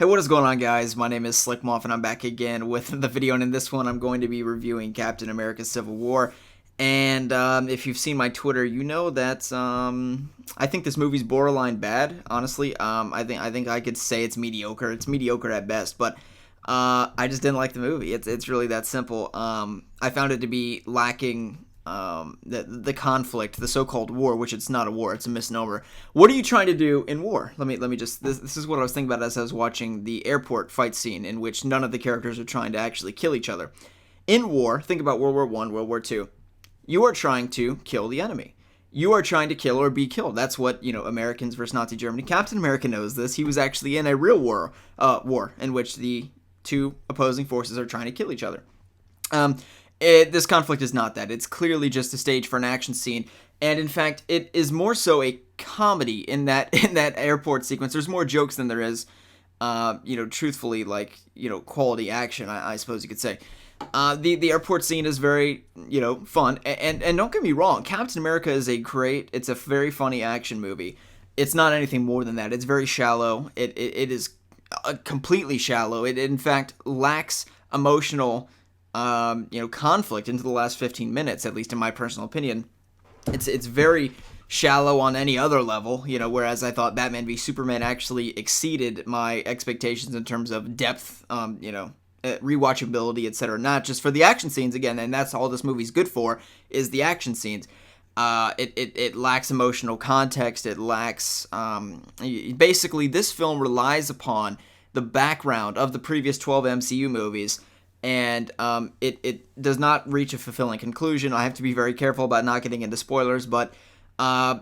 Hey, what is going on, guys? My name is Slickmoff, and I'm back again with the video, and in this one, I'm going to be reviewing Captain America Civil War. And if you've seen my Twitter, you know that I think this movie's borderline bad, honestly. I think I could say it's mediocre. It's mediocre at best, but I just didn't like the movie. It's really that simple. I found it to be lacking the conflict, the so-called war, which it's not a war, it's a misnomer. What are you trying to do in war? Let me just this is what I was thinking about as I was watching the airport fight scene, in which none of the characters are trying to actually kill each other. In war, think about World War One, World War Two. You are trying to kill the enemy. You are trying to kill or be killed. That's what, Americans versus Nazi Germany. Captain America knows this. He was actually in a real war in which the two opposing forces are trying to kill each other. This conflict is not that. It's clearly just a stage for an action scene, and in fact, it is more so a comedy in that airport sequence. There's more jokes than there is, truthfully, quality action. I suppose you could say. The airport scene is very, fun, and don't get me wrong, Captain America is it's a very funny action movie. It's not anything more than that. It's very shallow. It is completely shallow. It in fact lacks emotional conflict into the last 15 minutes, at least in my personal opinion. It's very shallow on any other level, whereas I thought Batman v Superman actually exceeded my expectations in terms of depth, rewatchability, etc. Not just for the action scenes, again, and that's all this movie's good for, is the action scenes. It lacks emotional context. It lacks, basically, this film relies upon the background of the previous 12 MCU movies, and it does not reach a fulfilling conclusion. I have to be very careful about not getting into spoilers, but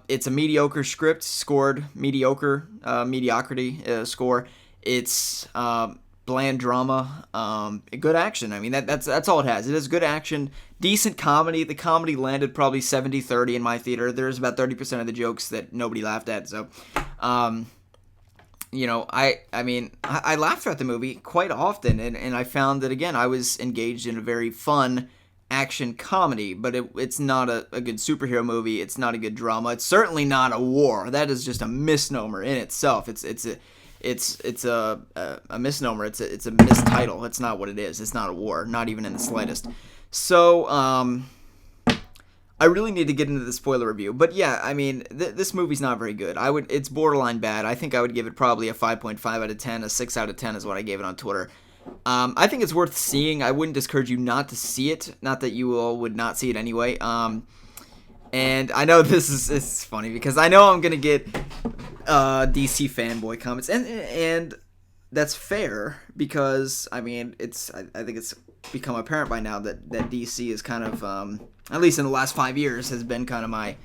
it's a mediocre script, scored mediocre, mediocrity score. It's bland drama, good action. I mean, that's all it has. It has good action, decent comedy. The comedy landed probably 70-30 in my theater. There's about 30% of the jokes that nobody laughed at, so I laughed throughout the movie quite often, and I found that, again, I was engaged in a very fun action comedy, but it's not a good superhero movie. It's not a good drama. It's certainly not a war. That is just a misnomer in itself. It's a misnomer. It's a mistitle. It's not what it is. It's not a war, not even in the slightest. So, I really need to get into the spoiler review, but yeah, I mean, this movie's not very good. It's borderline bad. I think I would give it probably a 5.5 out of 10, a 6 out of 10 is what I gave it on Twitter. I think it's worth seeing. I wouldn't discourage you not to see it, not that you all would not see it anyway. And I know it's funny because I know I'm gonna get DC fanboy comments, and that's fair because I mean I think it's become apparent by now that DC is kind of at least in the last 5 years has been kind of my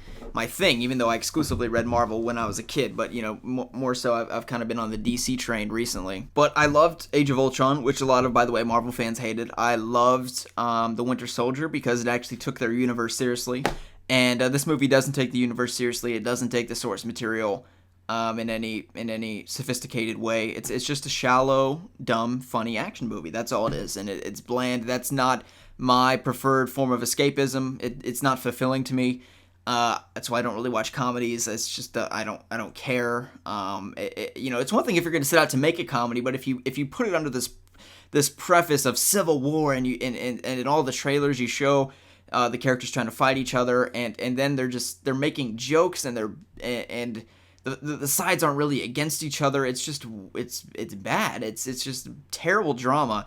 thing, even though I exclusively read Marvel when I was a kid, but more so I've kind of been on the DC train recently. But I loved Age of Ultron, which a lot of, by the way, Marvel fans hated. I loved The Winter Soldier because it actually took their universe seriously, and this movie doesn't take the universe seriously. It doesn't take the source material in any sophisticated way. It's just a shallow, dumb, funny action movie. That's all it is, and it's bland. That's not my preferred form of escapism. It's not fulfilling to me. That's why I don't really watch comedies. It's just I don't care. It's one thing if you're going to set out to make a comedy, but if you put it under this preface of Civil War and in all the trailers you show the characters trying to fight each other, and then they're making jokes and the sides aren't really against each other. It's just it's bad. It's just terrible drama,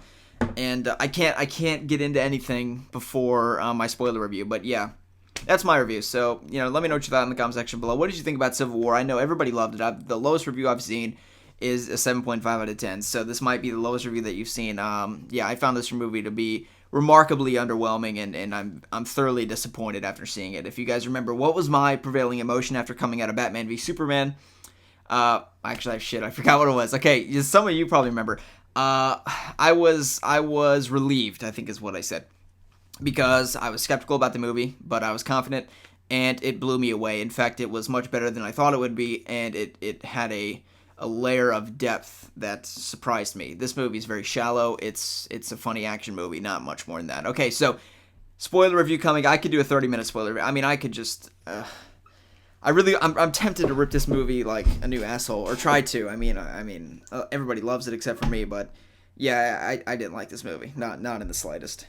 and I can't get into anything before my spoiler review. But yeah, that's my review. So let me know what you thought in the comment section below. What did you think about Civil War? I know everybody loved it. The lowest review I've seen is a 7.5 out of 10. So this might be the lowest review that you've seen. I found this movie to be remarkably underwhelming, and I'm thoroughly disappointed after seeing it. If you guys remember, what was my prevailing emotion after coming out of Batman v Superman? Actually, I forgot what it was. Okay, some of you probably remember. I was relieved, I think is what I said, because I was skeptical about the movie, but I was confident, and it blew me away. In fact, it was much better than I thought it would be, and it had a layer of depth that surprised me. This movie is very shallow. It's a funny action movie, not much more than that. Okay, so spoiler review coming. I could do a 30-minute spoiler review. I mean, I could just I'm tempted to rip this movie like a new asshole, or try to. Everybody loves it except for me, but yeah, I didn't like this movie, not in the slightest.